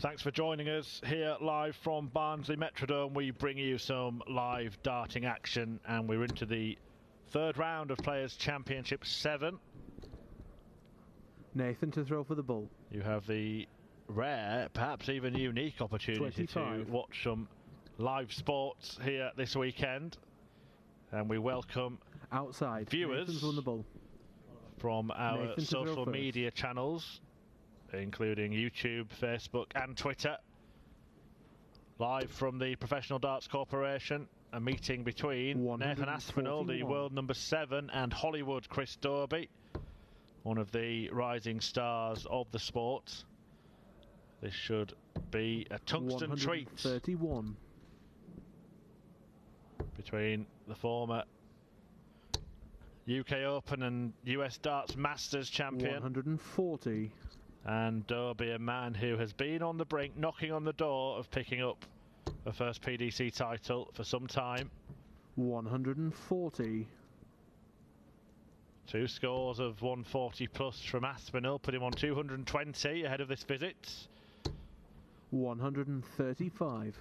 Thanks for joining us here live from Barnsley Metrodome. We bring you some live darting action, and we're into the third round of Players' Championship 7. Nathan to throw for the bull. You have the rare, perhaps even unique opportunity 25. to watch some live sports here this weekend, and we welcome outside viewers Nathan's on the bull. From our Nathan social media channels, including YouTube, Facebook and Twitter. Live from the Professional Darts Corporation, a meeting between Nathan Aspinall, the world number 7, and Hollywood Chris Dobey, one of the rising stars of the sport. This should be a tungsten treat 131 between the former UK Open and US Darts Masters champion 140 and Dobey, a man who has been on the brink, knocking on the door of picking up a first PDC title for some time. 140. Two scores of 140 plus from Aspinall put him on 220 ahead of this visit. 135.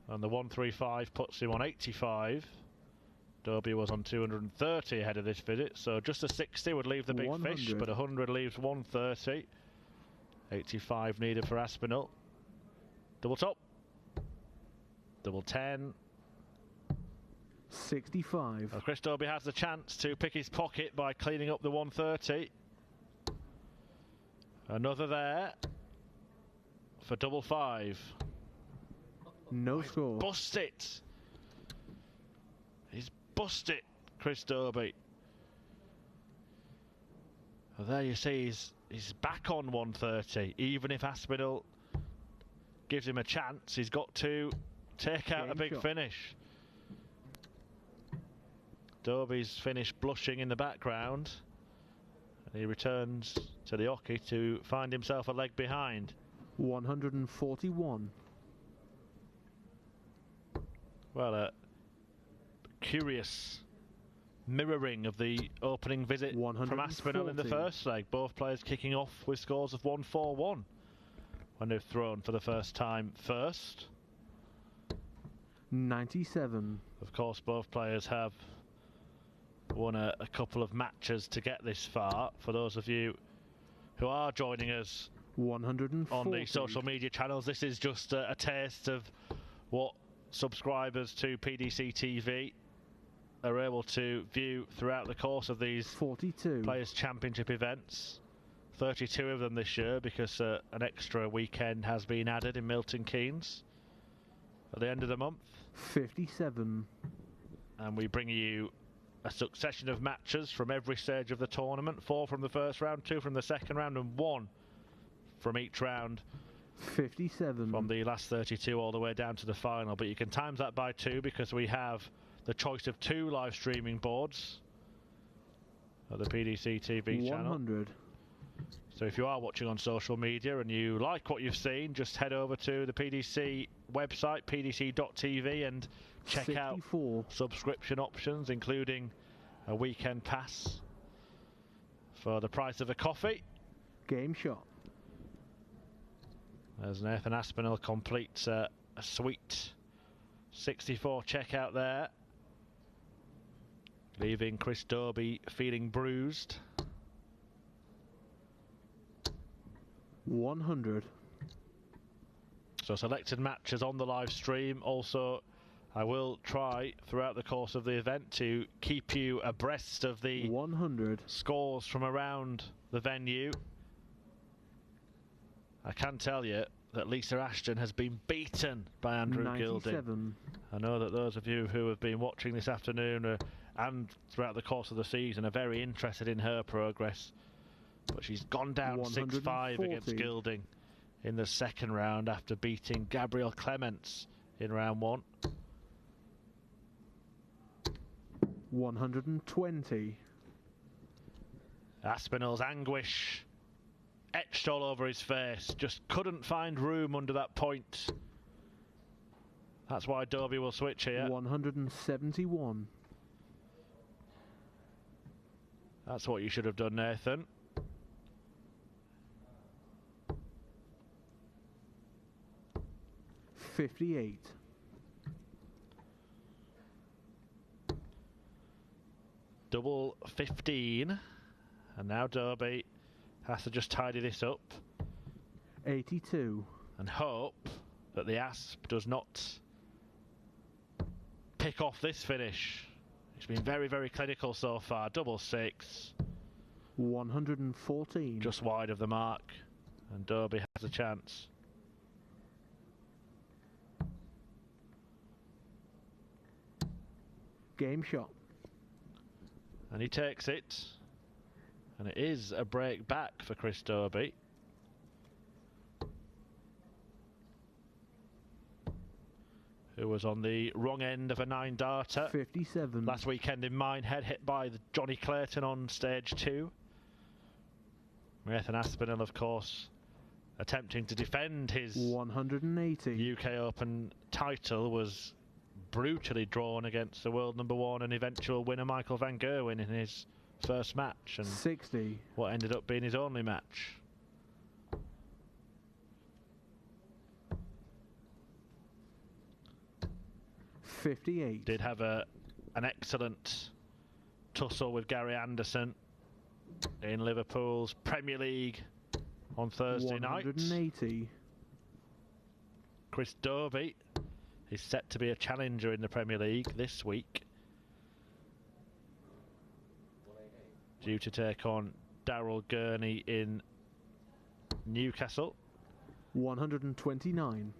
And the 135 puts him on 85. Dobey was on 230 ahead of this visit, so just a 60 would leave the big 100. fish, but 100 leaves 130. 85 needed for Aspinall. Double top. Double 10. 65. Well, Chris Dobey has the chance to pick his pocket by cleaning up the 130. Another there for double 5. No score. Bust it. He's bust it, Chris Dobey. Well, there you see he's back on 130. Even if Aspinall gives him a chance, he's got to take out a big finish. Dobey's finished blushing in the background, and he returns to the hockey to find himself a leg behind. 141. Well, a curious mirroring of the opening visit from Aspinall in the first leg. Both players kicking off with scores of 141 when they've thrown for the first time first. 97. Of course, both players have won a couple of matches to get this far. For those of you who are joining us 140. on the social media channels, this is just a taste of what subscribers to PDC TV are able to view throughout the course of these 42 Players' Championship events. 32 of them this year, because an extra weekend has been added in Milton Keynes at the end of the month. 57. And we bring you a succession of matches from every stage of the tournament. 4 from the first round, 2 from the second round, and 1 from each round. 57. From the last 32 all the way down to the final. But you can times that by 2, because we have the choice of 2 live streaming boards at the PDC TV 100. channel. So if you are watching on social media and you like what you've seen, just head over to the PDC website, pdc.tv, and check 64. out subscription options, including a weekend pass for the price of a coffee. Game shot. As Nathan Aspinall completes a sweet 64 checkout there, leaving Chris Dobey feeling bruised. 100. So selected matches on the live stream. Also, I will try throughout the course of the event to keep you abreast of the 100 scores from around the venue. I can tell you that Lisa Ashton has been beaten by Andrew 97. Gilding. I know that those of you who have been watching this afternoon and throughout the course of the season are very interested in her progress. But she's gone down 6-5 against Gilding in the second round after beating Gabrielle Clements in round 1. 120. Aspinall's anguish etched all over his face. Just couldn't find room under that point. That's why Dobey will switch here. 171. That's what you should have done, Nathan. 58. Double 15. And now Dobey has to just tidy this up. 82. And hope that the Asp does not pick off this finish. It's been very, very clinical so far. Double 6. 114. Just wide of the mark. And Dobey has a chance. Game shot. And he takes it. And it is a break back for Chris Dobey. Who was on the wrong end of a 9-darter. 57. Last weekend in Minehead, hit by Johnny Clayton on stage 2. Nathan Aspinall, of course, attempting to defend his 180. UK Open title, was brutally drawn against the world #1 and eventual winner Michael van Gerwen in his first match, and 60. what ended up being his only match. $58. Did have an excellent tussle with Gary Anderson in Liverpool's Premier League on Thursday night. 180. Chris Dobey is set to be a challenger in the Premier League this week, due to take on Daryl Gurney in Newcastle. 129.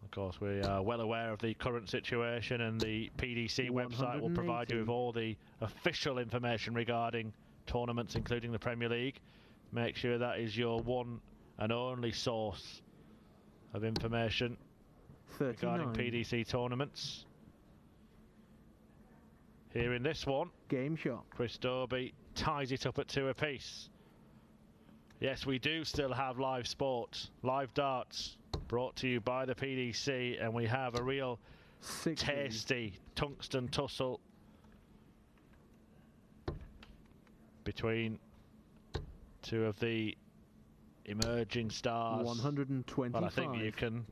Of course, we are well aware of the current situation, and the PDC website will provide you with all the official information regarding tournaments, including the Premier League. Make sure that is your one and only source of information 39. regarding PDC tournaments. Here in this one, Game shot. Chris Dobey ties it up at 2 apiece. Yes, we do still have live sport, live darts, brought to you by the PDC, and we have a real 60. tasty tungsten tussle between two of the emerging stars. 125. Well, I think you can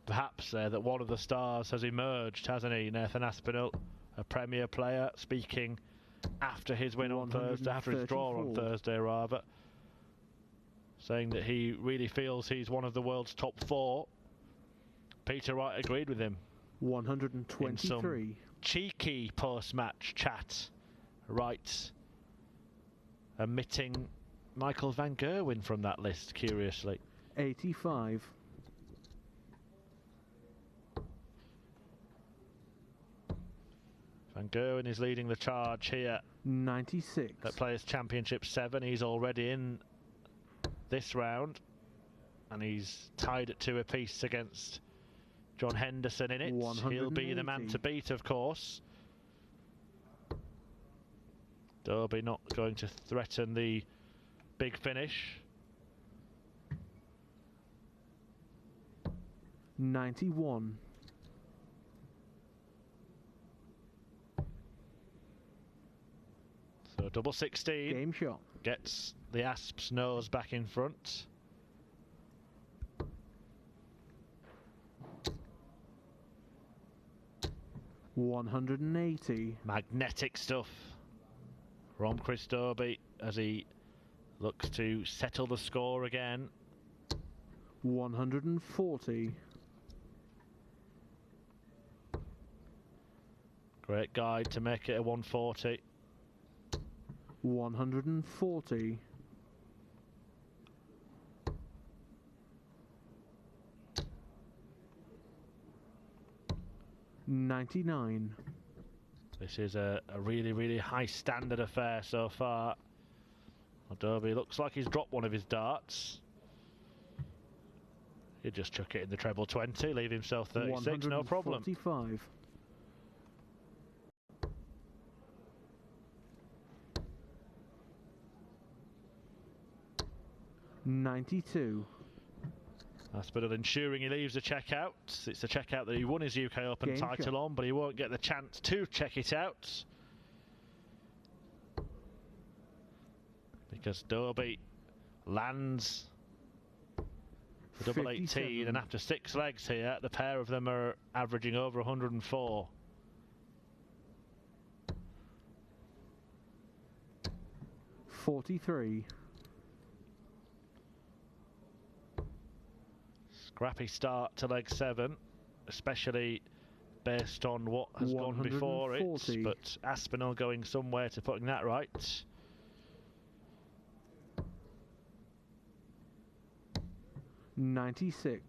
perhaps say that one of the stars has emerged, hasn't he? Nathan Aspinall, a Premier player, speaking after his win on Thursday, after his draw on Thursday rather, saying that he really feels he's one of the world's top 4. Peter Wright agreed with him. 123. In some cheeky post-match chat. Wright omitting Michael van Gerwen from that list, curiously. 85. Van Gerwen is leading the charge here 96. at Players' Championship 7. He's already in this round, and he's tied at 2 apiece against John Henderson in it. He'll be the man to beat, of course. Dobey not going to threaten the big finish. 91. So double 16. Game shot. Gets the Asp's nose back in front. $180. Magnetic stuff from Chris Dobey as he looks to settle the score again. 140. Great guide to make it a 140. 140. $99. This is a really, really high standard affair so far. Dobey looks like he's dropped one of his darts. He'd just chuck it in the treble 20, leave himself 36, no problem. 145. $92. Aspinall ensuring he leaves the checkout. It's the checkout that he won his UK Open Game title shot. on, but he won't get the chance to check it out because Dobey lands for double 18, and after 6 legs here, the pair of them are averaging over 104. $43. Scrappy start to leg 7, especially based on what has gone before it, but Aspinall going somewhere to putting that right. $96.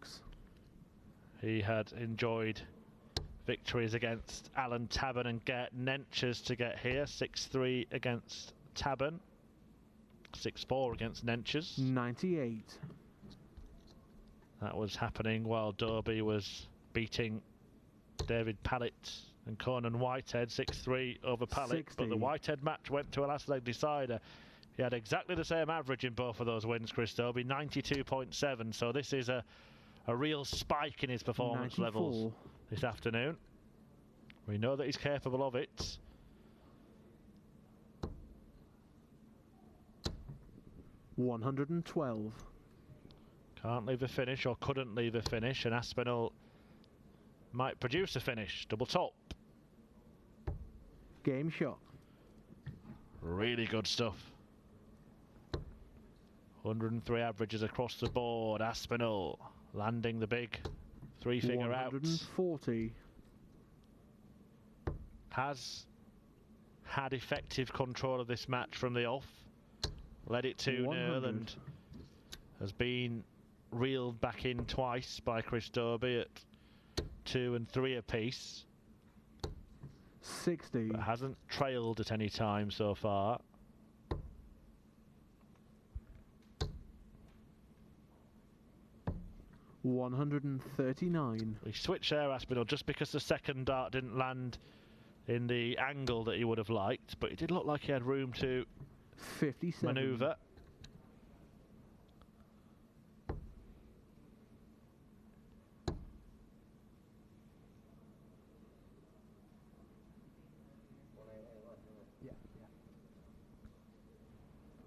He had enjoyed victories against Alan Tabern and Gert Nenches to get here. 6-3 against Tabern, 6-4 against Nenches. $98. That was happening while Dobey was beating David Pallett and Conan Whitehead 6-3 over Pallett. 60. But the Whitehead match went to a last leg decider. He had exactly the same average in both of those wins, Chris Dobey, 92.7. So this is a real spike in his performance 94. levels this afternoon. We know that he's capable of it. $112. Can't leave the finish, or couldn't leave the finish, and Aspinall might produce a finish. Double top. Game shot. Really good stuff. 103 averages across the board. Aspinall landing the big 3-figure out. 140. Has had effective control of this match from the off. Led it 2-0 and has been reeled back in twice by Chris Dobey at 2 and 3 apiece. 60. But hasn't trailed at any time so far. $139. We switched there, Aspinall, just because the second dart didn't land in the angle that he would have liked, but it did look like he had room to 57. manoeuvre.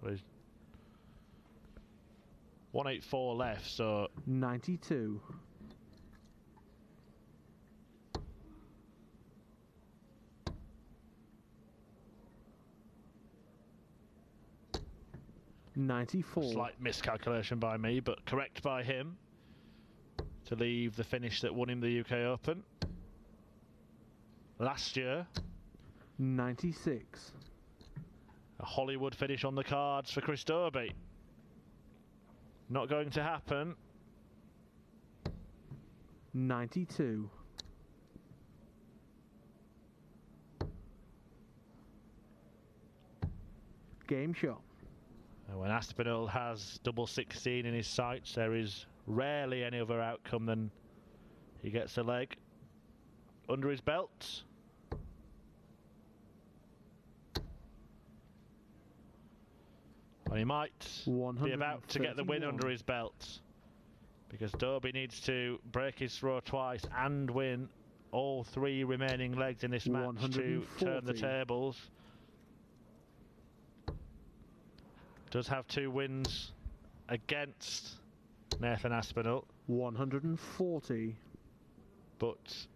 There's 184 left, so 92. $94. Slight miscalculation by me, but correct by him to leave the finish that won him the UK Open last year. 96. A Hollywood finish on the cards for Chris Dobey. Not going to happen. 92. Game shot. And when Aspinall has double 16 in his sights, there is rarely any other outcome than he gets a leg under his belt. And he might be about to get the win under his belt, because Dobey needs to break his throw twice and win all 3 remaining legs in this match to turn the tables. Does have 2 wins against Nathan Aspinall. 140. But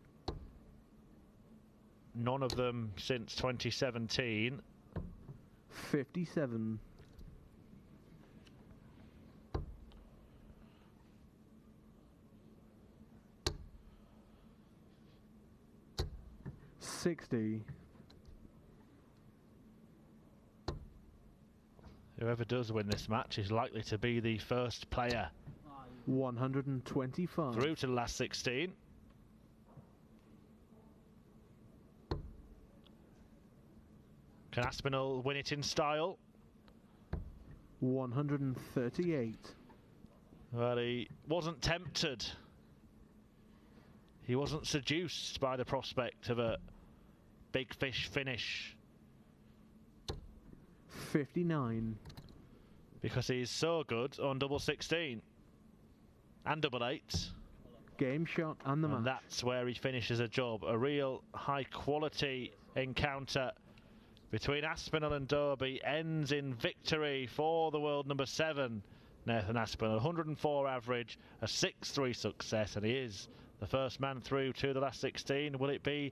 none of them since 2017. 57. $60. Whoever does win this match is likely to be the first player 125. through to the last 16. Can Aspinall win it in style? 138. Well, he wasn't tempted. He wasn't seduced by the prospect of a big fish finish, 59. because he's so good on double 16 and double 8. Game shot and the match. And that's where he finishes a job. A real high quality encounter between Aspinall and Dobey ends in victory for the world number 7, Nathan Aspinall. 104 average, a 6-3 success, and he is the first man through to the last 16. Will it be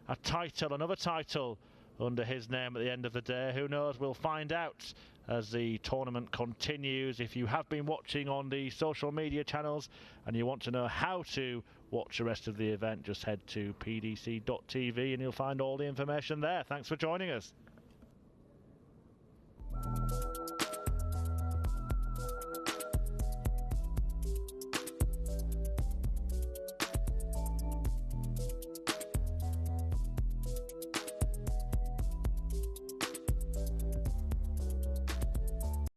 a title, another title under his name at the end of the day? Who knows? We'll find out as the tournament continues. If you have been watching on the social media channels and you want to know how to watch the rest of the event, just head to pdc.tv and you'll find all the information there. Thanks for joining us.